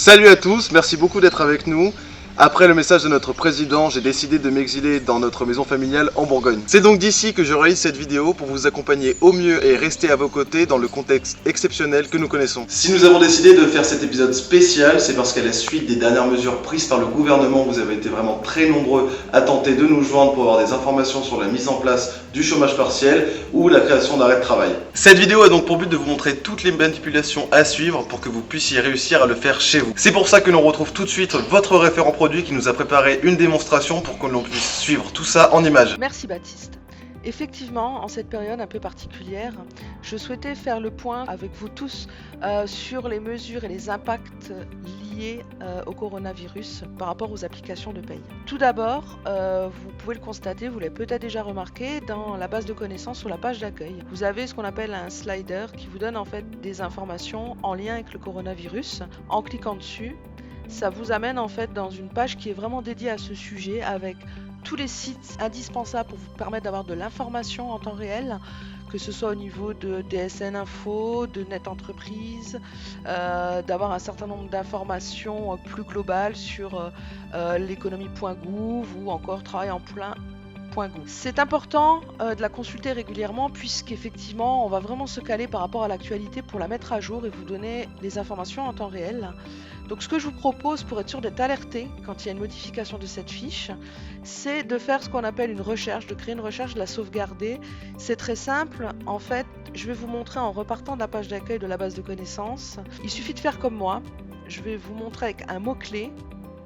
Salut à tous, merci beaucoup d'être avec nous. Après le message de notre président, j'ai décidé de m'exiler dans notre maison familiale en Bourgogne. C'est donc d'ici que je réalise cette vidéo pour vous accompagner au mieux et rester à vos côtés dans le contexte exceptionnel que nous connaissons. Si nous avons décidé de faire cet épisode spécial, c'est parce qu'à la suite des dernières mesures prises par le gouvernement, vous avez été vraiment très nombreux à tenter de nous joindre pour avoir des informations sur la mise en place du chômage partiel ou la création d'arrêts de travail. Cette vidéo a donc pour but de vous montrer toutes les manipulations à suivre pour que vous puissiez réussir à le faire chez vous. C'est pour ça que l'on retrouve tout de suite votre référent produit qui nous a préparé une démonstration pour que l'on puisse suivre tout ça en images. Merci Baptiste. Effectivement, en cette période un peu particulière, je souhaitais faire le point avec vous tous sur les mesures et les impacts liés au coronavirus par rapport aux applications de paye. Tout d'abord, vous pouvez le constater, vous l'avez peut-être déjà remarqué, dans la base de connaissances sur la page d'accueil, vous avez ce qu'on appelle un slider qui vous donne en fait des informations en lien avec le coronavirus. En cliquant dessus, ça vous amène en fait dans une page qui est vraiment dédiée à ce sujet avec tous les sites indispensables pour vous permettre d'avoir de l'information en temps réel, que ce soit au niveau de DSN Info, de Net Entreprise, d'avoir un certain nombre d'informations plus globales sur l'économie.gouv ou encore travail en plein. C'est important de la consulter régulièrement puisqu'effectivement on va vraiment se caler par rapport à l'actualité pour la mettre à jour et vous donner les informations en temps réel. Donc ce que je vous propose pour être sûr d'être alerté quand il y a une modification de cette fiche, c'est de faire ce qu'on appelle une recherche, de créer une recherche, de la sauvegarder. C'est très simple, en fait je vais vous montrer en repartant de la page d'accueil de la base de connaissances. Il suffit de faire comme moi, je vais vous montrer avec un mot-clé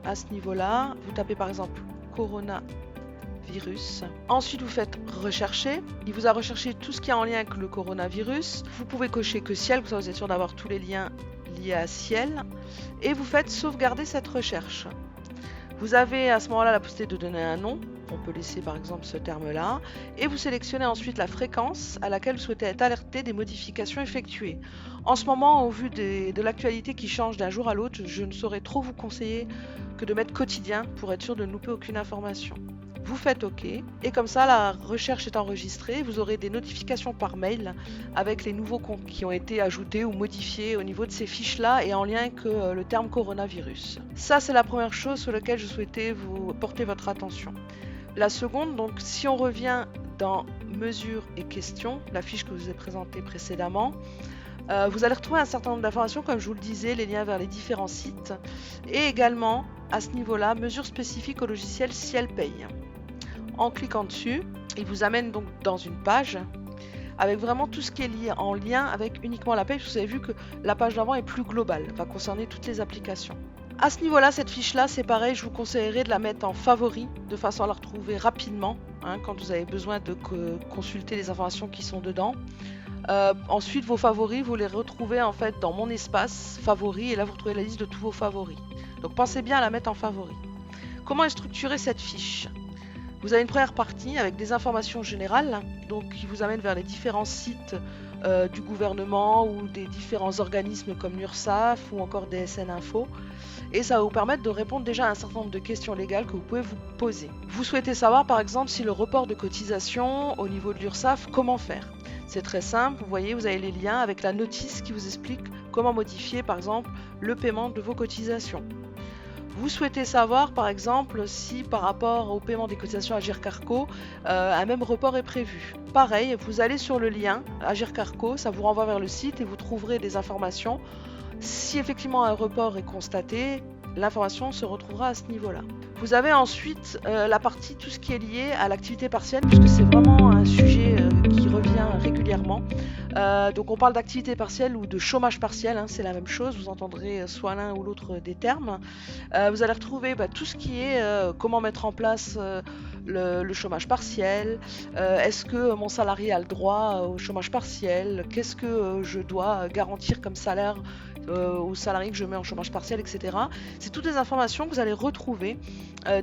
à ce niveau-là. Vous tapez par exemple coronavirus. Ensuite, vous faites rechercher. Il vous a recherché tout ce qui est en lien avec le coronavirus. Vous pouvez cocher que ciel, comme ça vous êtes sûr d'avoir tous les liens liés à ciel. Et vous faites sauvegarder cette recherche. Vous avez à ce moment-là la possibilité de donner un nom. On peut laisser par exemple ce terme-là. Et vous sélectionnez ensuite la fréquence à laquelle vous souhaitez être alerté des modifications effectuées. En ce moment, au vu de l'actualité qui change d'un jour à l'autre, je ne saurais trop vous conseiller que de mettre quotidien pour être sûr de ne louper aucune information. Vous faites OK et comme ça la recherche est enregistrée, vous aurez des notifications par mail avec les nouveaux comptes qui ont été ajoutés ou modifiés au niveau de ces fiches là et en lien avec le terme coronavirus. Ça c'est la première chose sur laquelle je souhaitais vous porter votre attention. La seconde, donc si on revient dans mesures et questions, la fiche que je vous ai présentée précédemment, vous allez retrouver un certain nombre d'informations, comme je vous le disais, les liens vers les différents sites et également à ce niveau-là, mesures spécifiques au logiciel CielPay. En cliquant dessus, il vous amène donc dans une page avec vraiment tout ce qui est lié en lien avec uniquement la paye. Vous avez vu que la page d'avant est plus globale, va concerner toutes les applications. À ce niveau-là, cette fiche-là, c'est pareil, je vous conseillerais de la mettre en favori de façon à la retrouver rapidement quand vous avez besoin de consulter les informations qui sont dedans. Ensuite, vos favoris, vous les retrouvez en fait dans mon espace favoris et là vous retrouvez la liste de tous vos favoris. Donc pensez bien à la mettre en favoris. Comment est structurée cette fiche ? Vous avez une première partie avec des informations générales, donc qui vous amène vers les différents sites du gouvernement ou des différents organismes comme l'URSSAF ou encore DSN Info. Et ça va vous permettre de répondre déjà à un certain nombre de questions légales que vous pouvez vous poser. Vous souhaitez savoir par exemple si le report de cotisation au niveau de l'URSSAF, comment faire ? C'est très simple, vous voyez, vous avez les liens avec la notice qui vous explique comment modifier par exemple le paiement de vos cotisations. Vous souhaitez savoir par exemple si par rapport au paiement des cotisations Agir Carco, un même report est prévu. Pareil, vous allez sur le lien Agir Carco, ça vous renvoie vers le site et vous trouverez des informations. Si effectivement un report est constaté, l'information se retrouvera à ce niveau-là. Vous avez ensuite la partie tout ce qui est lié à l'activité partielle, puisque c'est vraiment un sujet qui revient régulièrement. Donc on parle d'activité partielle ou de chômage partiel, c'est la même chose, vous entendrez soit l'un ou l'autre des termes. Vous allez retrouver tout ce qui est comment mettre en place le chômage partiel, est-ce que mon salarié a le droit au chômage partiel, qu'est-ce que je dois garantir comme salaire aux salariés que je mets en chômage partiel, etc. C'est toutes les informations que vous allez retrouver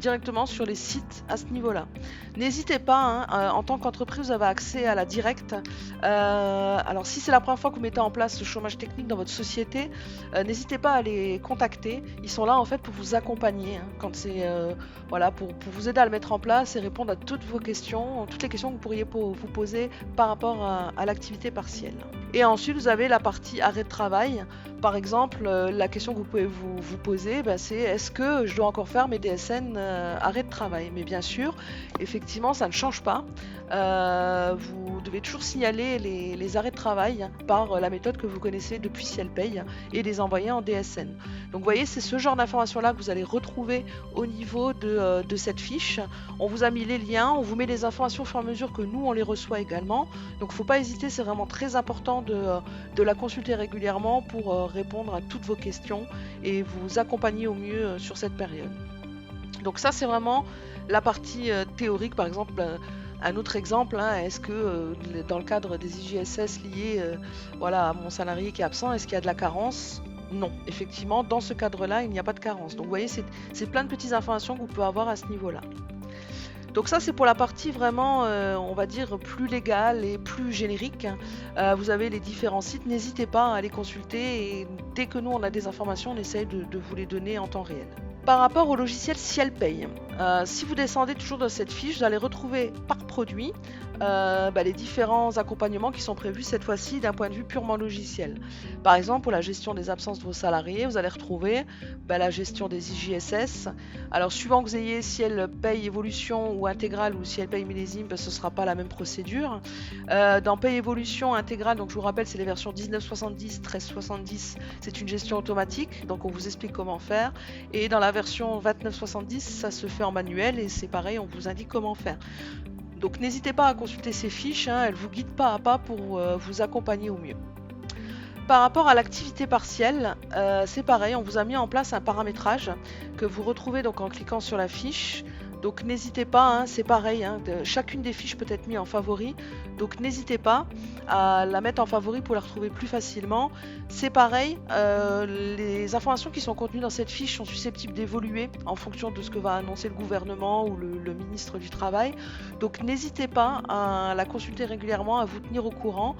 directement sur les sites à ce niveau-là. N'hésitez pas, en tant qu'entreprise, vous avez accès à la directe. Alors si c'est la première fois que vous mettez en place le chômage technique dans votre société, n'hésitez pas à les contacter. Ils sont là en fait pour vous accompagner, quand c'est pour vous aider à le mettre en place et répondre à toutes vos questions, toutes les questions que vous pourriez vous poser par rapport à l'activité partielle. Et ensuite vous avez la partie arrêt de travail. Par exemple, la question que vous pouvez vous poser, c'est est-ce que je dois encore faire mes DSN arrêt de travail? Mais bien sûr, effectivement, ça ne change pas. Vous devez toujours signaler les arrêts de travail par la méthode que vous connaissez depuis Cielpaye et les envoyer en DSN. Donc vous voyez, c'est ce genre d'informations-là que vous allez retrouver au niveau de cette fiche. On vous a mis les liens, on vous met les informations au fur et à mesure que nous, on les reçoit également. Donc il ne faut pas hésiter, c'est vraiment très important de la consulter régulièrement pour répondre à toutes vos questions et vous accompagner au mieux sur cette période. Donc ça, c'est vraiment la partie théorique. Par exemple, un autre exemple, est-ce que dans le cadre des IJSS liés à mon salarié qui est absent, est-ce qu'il y a de la carence? Non, effectivement, dans ce cadre-là, il n'y a pas de carence. Donc vous voyez, c'est plein de petites informations que vous pouvez avoir à ce niveau-là. Donc ça, c'est pour la partie vraiment, on va dire, plus légale et plus générique. Vous avez les différents sites, n'hésitez pas à les consulter et dès que nous, on a des informations, on essaye de vous les donner en temps réel. Par rapport au logiciel Cielpaye, si vous descendez toujours dans cette fiche, vous allez retrouver par produit les différents accompagnements qui sont prévus cette fois-ci d'un point de vue purement logiciel. Par exemple, pour la gestion des absences de vos salariés, vous allez retrouver la gestion des IJSS. Alors, suivant que vous ayez Cielpaye Évolution ou Intégrale ou Cielpaye Millésime, ce ne sera pas la même procédure. Dans Paye Évolution Intégrale, donc je vous rappelle, c'est les versions 1970, 1370, c'est une gestion automatique, donc on vous explique comment faire. Et dans la version 2970, ça se fait en manuel et c'est pareil, on vous indique comment faire. Donc n'hésitez pas à consulter ces fiches, elles vous guident pas à pas pour vous accompagner au mieux. Par rapport à l'activité partielle, c'est pareil, on vous a mis en place un paramétrage que vous retrouvez donc en cliquant sur la fiche. Donc n'hésitez pas, c'est pareil, chacune des fiches peut être mise en favori, donc n'hésitez pas à la mettre en favori pour la retrouver plus facilement. C'est pareil, les informations qui sont contenues dans cette fiche sont susceptibles d'évoluer en fonction de ce que va annoncer le gouvernement ou le ministre du Travail. Donc n'hésitez pas à la consulter régulièrement, à vous tenir au courant.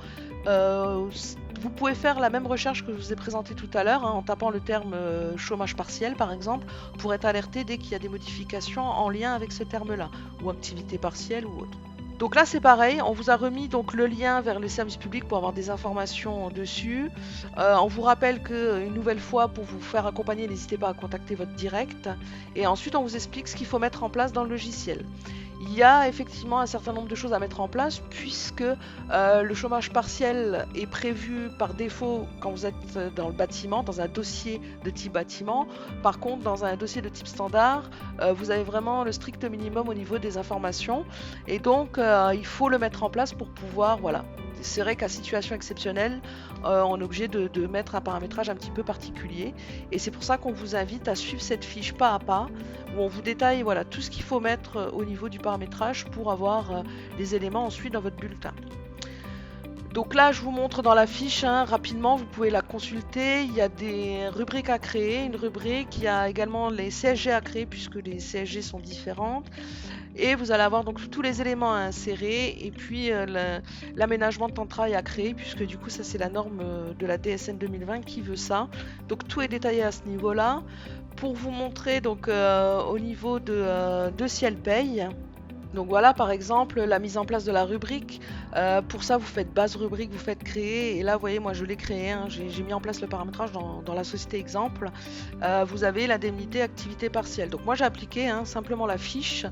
Vous pouvez faire la même recherche que je vous ai présentée tout à l'heure, en tapant le terme chômage partiel par exemple, pour être alerté dès qu'il y a des modifications en lien avec ce terme-là, ou activité partielle ou autre. Donc là c'est pareil, on vous a remis donc le lien vers le service public pour avoir des informations dessus. On vous rappelle qu'une nouvelle fois, pour vous faire accompagner, n'hésitez pas à contacter votre direct. Et ensuite on vous explique ce qu'il faut mettre en place dans le logiciel. Il y a effectivement un certain nombre de choses à mettre en place puisque le chômage partiel est prévu par défaut quand vous êtes dans le bâtiment, dans un dossier de type bâtiment. Par contre, dans un dossier de type standard, vous avez vraiment le strict minimum au niveau des informations et donc il faut le mettre en place pour pouvoir, c'est vrai qu'à situation exceptionnelle, on est obligé de mettre un paramétrage un petit peu particulier et c'est pour ça qu'on vous invite à suivre cette fiche pas à pas où on vous détaille tout ce qu'il faut mettre au niveau du paramétrage pour avoir les éléments ensuite dans votre bulletin. Donc là, je vous montre dans la fiche, rapidement, vous pouvez la consulter. Il y a des rubriques à créer, une rubrique, il y a également les CSG à créer puisque les CSG sont différentes. Et vous allez avoir donc tous les éléments à insérer et puis l'aménagement de temps de travail à créer puisque du coup ça c'est la norme de la DSN 2020 qui veut ça. Donc tout est détaillé à ce niveau-là. Pour vous montrer donc au niveau de Cielpaye. Donc voilà par exemple la mise en place de la rubrique. Pour ça vous faites base rubrique, vous faites créer et là vous voyez moi je l'ai créé, j'ai mis en place le paramétrage dans la société exemple. Vous avez l'indemnité activité partielle. Donc moi j'ai appliqué simplement la fiche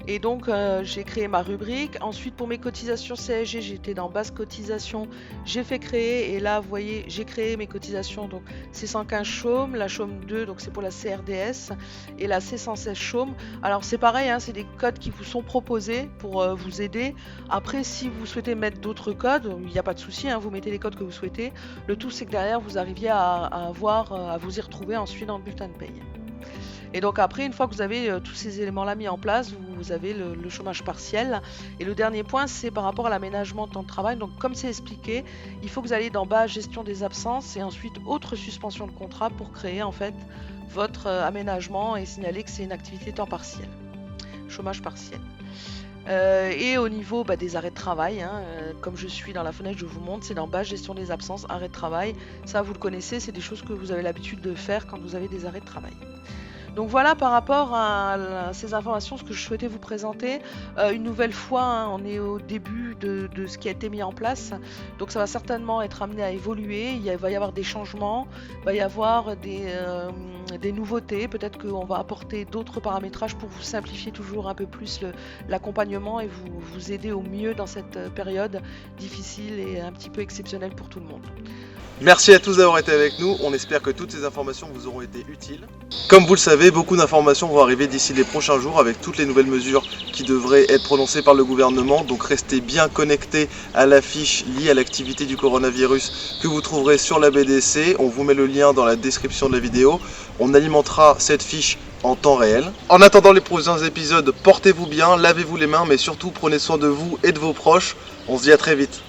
et donc j'ai créé ma rubrique. Ensuite pour mes cotisations CSG j'étais dans base cotisation, j'ai fait créer et là vous voyez j'ai créé mes cotisations donc C115 chaume, la chaume 2 donc c'est pour la CRDS et la C116 chaume. Alors c'est pareil, c'est des codes qui vous sont proposés pour vous aider. Après si vous souhaitez mettre d'autres codes, il n'y a pas de souci, vous mettez les codes que vous souhaitez. Le tout c'est que derrière vous arriviez à vous y retrouver ensuite dans le bulletin de paye. Et donc après, une fois que vous avez tous ces éléments-là mis en place, vous avez le chômage partiel. Et le dernier point, c'est par rapport à l'aménagement de temps de travail. Donc comme c'est expliqué, il faut que vous alliez dans bas gestion des absences et ensuite autre suspension de contrat pour créer en fait votre aménagement et signaler que c'est une activité temps partiel, chômage partiel. Et au niveau des arrêts de travail, comme je suis dans la fenêtre, je vous montre, c'est dans bas gestion des absences, arrêt de travail. Ça, vous le connaissez, c'est des choses que vous avez l'habitude de faire quand vous avez des arrêts de travail. Donc voilà par rapport à ces informations, ce que je souhaitais vous présenter. Une nouvelle fois, hein, on est au début de ce qui a été mis en place, donc ça va certainement être amené à évoluer, il va y avoir des changements, il va y avoir des nouveautés, peut-être qu'on va apporter d'autres paramétrages pour vous simplifier toujours un peu plus l'accompagnement et vous aider au mieux dans cette période difficile et un petit peu exceptionnelle pour tout le monde. Merci à tous d'avoir été avec nous, on espère que toutes ces informations vous auront été utiles. Comme vous le savez, beaucoup d'informations vont arriver d'ici les prochains jours avec toutes les nouvelles mesures qui devraient être prononcées par le gouvernement, donc restez bien connectés à la fiche liée à l'activité du coronavirus que vous trouverez sur la BDC, on vous met le lien dans la description de la vidéo, on alimentera cette fiche en temps réel. En attendant les prochains épisodes, portez-vous bien, lavez-vous les mains, mais surtout prenez soin de vous et de vos proches, on se dit à très vite.